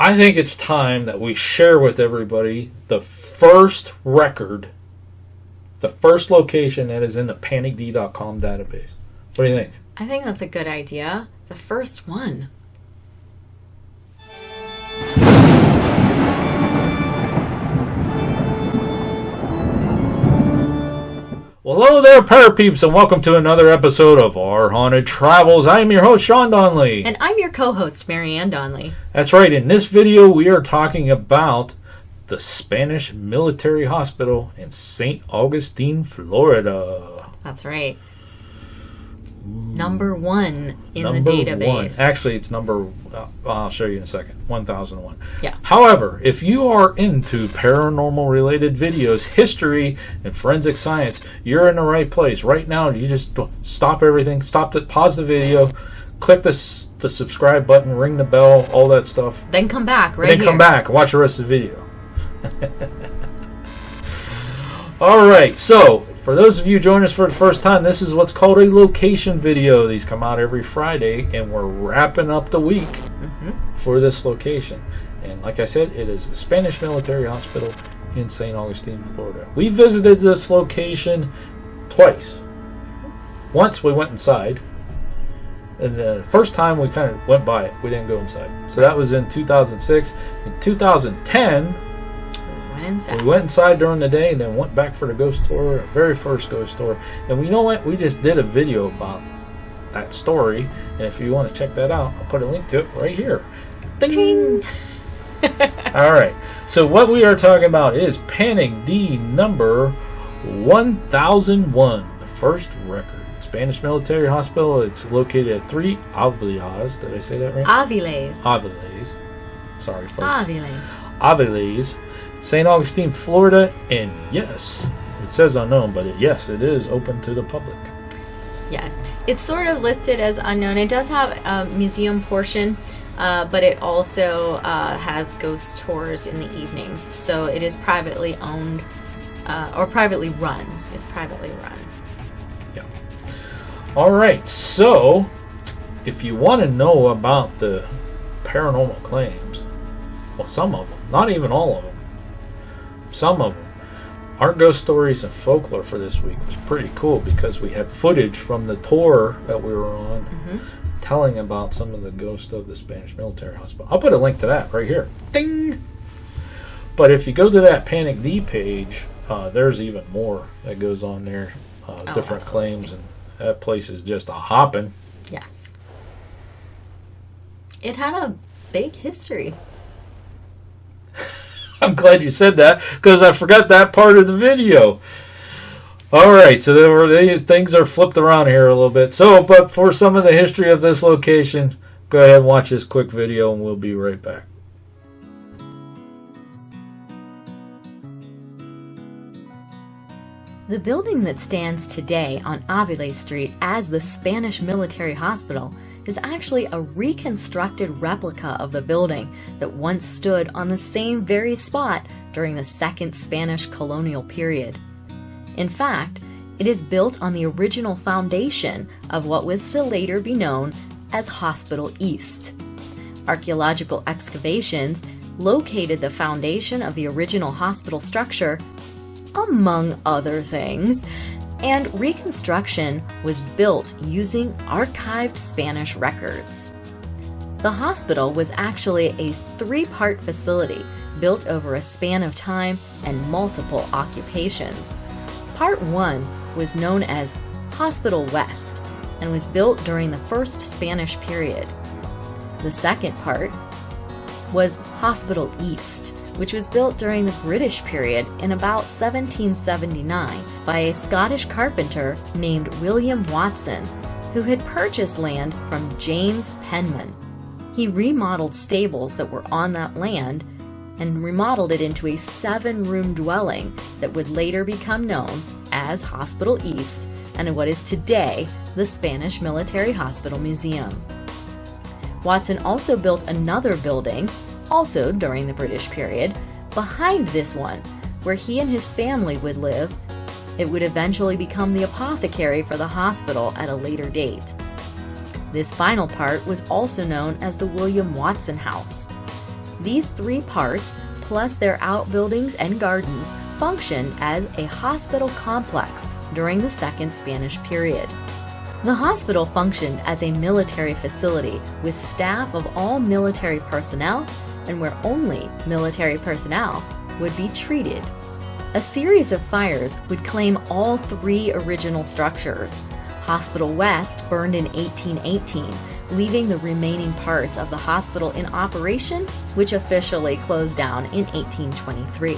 I think it's time that we share with everybody the first record, the first location that is in the panicd.com database. What do you think? I think that's a good idea. The first one. Well, hello there, Parapeeps, and welcome to another episode of Our Haunted Travels. I am your host, Sean Donnelly. And I'm your co-host, Marianne Donnelly. That's right. In this video, we are talking about the Spanish Military Hospital in St. Augustine, Florida. That's right. Number one in the database. One. Actually, it's I'll show you in a second. 1001. Yeah. However, if you are into paranormal related videos, history, and forensic science, you're in the right place. Right now, you just stop everything, pause the video, click the subscribe button, ring the bell, all that stuff. Then come back Come back and watch the rest of the video. All right, so for those of you joining us for the first time, this is what's called a location video. These come out every Friday, and we're wrapping up the week for this location. And like I said, it is the Spanish Military Hospital in St. Augustine, Florida. We visited this location twice. Once we went inside, and the first time we kind of went by it. We didn't go inside. So that was in 2006. In 2010... we went inside during the day and then went back for the ghost tour, our very first ghost tour. And you know what? We just did a video about that story. And if you want to check that out, I'll put a link to it right here. Ding! All right. So what we are talking about is Panic D number 1001, the first record. Spanish Military Hospital. It's located at 3 Aviles. Did I say that right? Aviles. Sorry, folks. Aviles. St. Augustine, Florida, and yes, it says unknown, but yes, it is open to the public. Yes, it's sort of listed as unknown. It does have a museum portion, but it also has ghost tours in the evenings. So it is privately owned or privately run. It's privately run. Yeah. All right, so if you want to know about the paranormal claims, well, some of them, not even all of them, some of them. Our ghost stories and folklore for this week was pretty cool because we had footage from the tour that we were on telling about some of the ghosts of the Spanish Military Hospital. I'll put a link to that right here. Ding! But if you go to that Panic D page, there's even more that goes on there. Different claims, and that place is just a hopping. Yes. It had a big history. I'm glad you said that because I forgot that part of the video. All right, so things are flipped around here a little bit. So, but for some of the history of this location, go ahead and watch this quick video and we'll be right back. The building that stands today on Avila Street as the Spanish Military Hospital is actually a reconstructed replica of the building that once stood on the same very spot during the Second Spanish colonial period. In fact, it is built on the original foundation of what was to later be known as Hospital East. Archaeological excavations located the foundation of the original hospital structure, among other things, and reconstruction was built using archived Spanish records. The hospital was actually a 3-part facility built over a span of time and multiple occupations. Part 1 was known as Hospital West and was built during the First Spanish period. The second part was Hospital East, which was built during the British period in about 1779 by a Scottish carpenter named William Watson, who had purchased land from James Penman. He remodeled stables that were on that land and remodeled it into a 7-room dwelling that would later become known as Hospital East and what is today the Spanish Military Hospital Museum. Watson also built another building, also during the British period, behind this one, where he and his family would live. It would eventually become the apothecary for the hospital at a later date. This final part was also known as the William Watson House. These three parts, plus their outbuildings and gardens, functioned as a hospital complex during the Second Spanish period. The hospital functioned as a military facility with staff of all military personnel and where only military personnel would be treated. A series of fires would claim all three original structures. Hospital West burned in 1818, leaving the remaining parts of the hospital in operation, which officially closed down in 1823.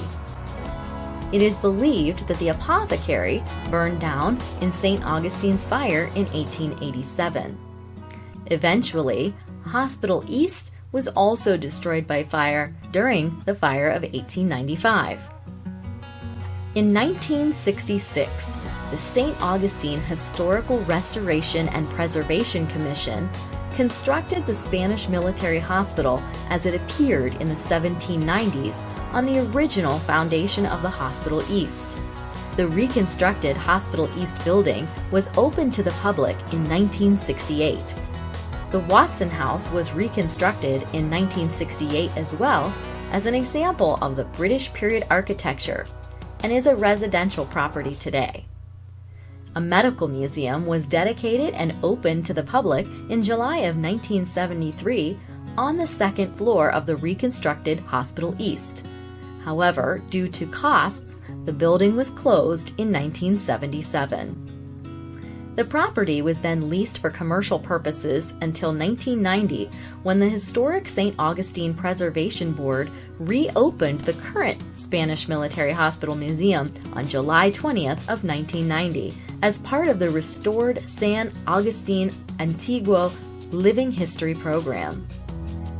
It is believed that the apothecary burned down in St. Augustine's fire in 1887. Eventually, Hospital East was also destroyed by fire during the fire of 1895. In 1966, the St. Augustine Historical Restoration and Preservation Commission constructed the Spanish military hospital as it appeared in the 1790s on the original foundation of the Hospital East. The reconstructed Hospital East building was opened to the public in 1968. The Watson House was reconstructed in 1968 as well as an example of the British period architecture and is a residential property today. A medical museum was dedicated and opened to the public in July of 1973 on the second floor of the reconstructed Hospital East. However, due to costs, the building was closed in 1977. The property was then leased for commercial purposes until 1990, when the historic St. Augustine Preservation Board reopened the current Spanish Military Hospital Museum on July 20th of 1990 as part of the restored San Agustin Antiguo Living History Program.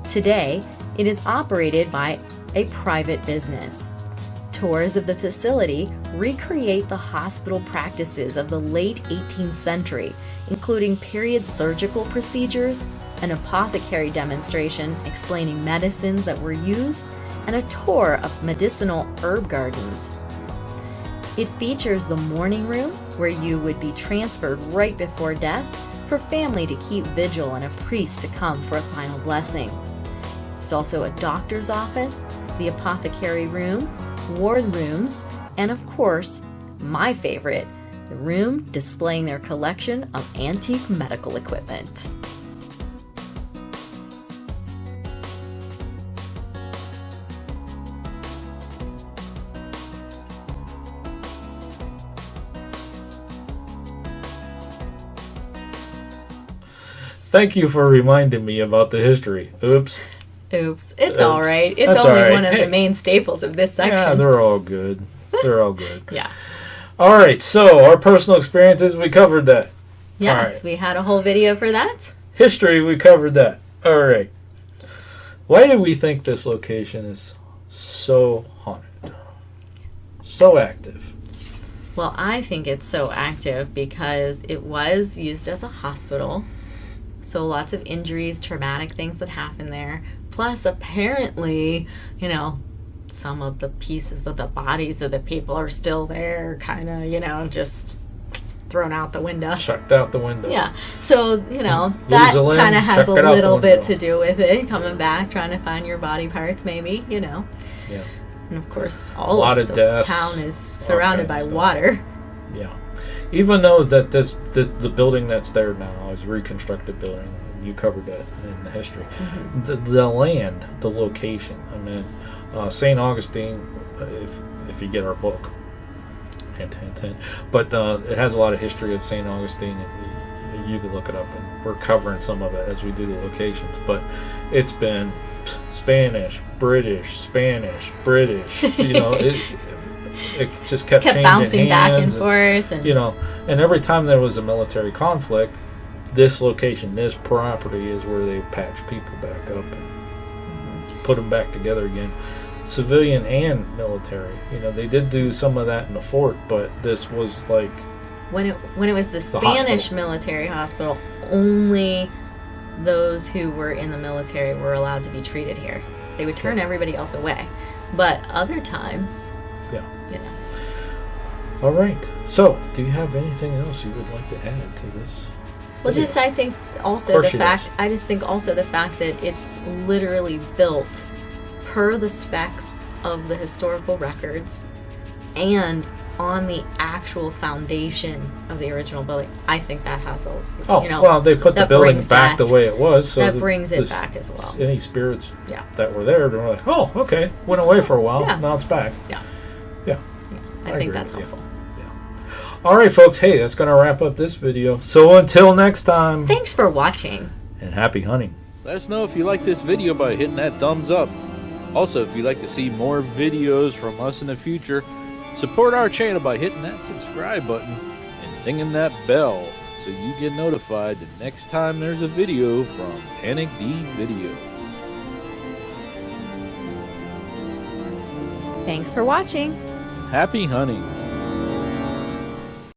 Today, it is operated by a private business. Tours of the facility recreate the hospital practices of the late 18th century, including period surgical procedures, an apothecary demonstration explaining medicines that were used, and a tour of medicinal herb gardens. It features the morning room, where you would be transferred right before death for family to keep vigil and a priest to come for a final blessing. There's also a doctor's office, the apothecary room, ward rooms, and of course, my favorite, the room displaying their collection of antique medical equipment. Thank you for reminding me about the history. Oops. It's all right. It's That's only all right. one of the main staples of this section. Yeah, they're all good. They're all good. Yeah. All right, so our personal experiences, we covered that. Yes, right. we had a whole video for that. History, we covered that. All right. Why do we think this location is so haunted? So active? Well, I think it's so active because it was used as a hospital. So lots of injuries, traumatic things that happen there. Plus, apparently, some of the pieces of the bodies of the people are still there, kind of, just thrown out the window. Chucked out the window. Yeah. So, that kind of has a little bit to do with it. Coming back, trying to find your body parts, maybe, Yeah. And of course, of the deaths, town is surrounded by water. Yeah. Even though that the building that's there now is a reconstructed building, you covered that in the history. Mm-hmm. The land, the location. I mean, St. Augustine, if you get our book, hint, hint, hint. But it has a lot of history of St. Augustine. And you can look it up, and we're covering some of it as we do the locations. But it's been Spanish, British. It just kept changing bouncing back and hands forth. And every time there was a military conflict, this location, this property is where they patched people back up and put them back together again. Civilian and military. They did do some of that in the fort, but this was like... When it was the Spanish military hospital, only those who were in the military were allowed to be treated here. They would turn everybody else away. But other times... Yeah. All right. So, do you have anything else you would like to add to this? Well, I think also the fact that it's literally built per the specs of the historical records and on the actual foundation of the original building. I think that has a, well, they put the building back the way it was, so that brings it back as well. Any spirits that were there, they're like, oh, okay, went away for a while, now it's back. Yeah. I think that's helpful. All right, folks. Hey, that's going to wrap up this video. So until next time. Thanks for watching. And happy hunting. Let us know if you like this video by hitting that thumbs up. Also, if you'd like to see more videos from us in the future, support our channel by hitting that subscribe button and dinging that bell so you get notified the next time there's a video from Panic D Videos. Thanks for watching. Happy hunting.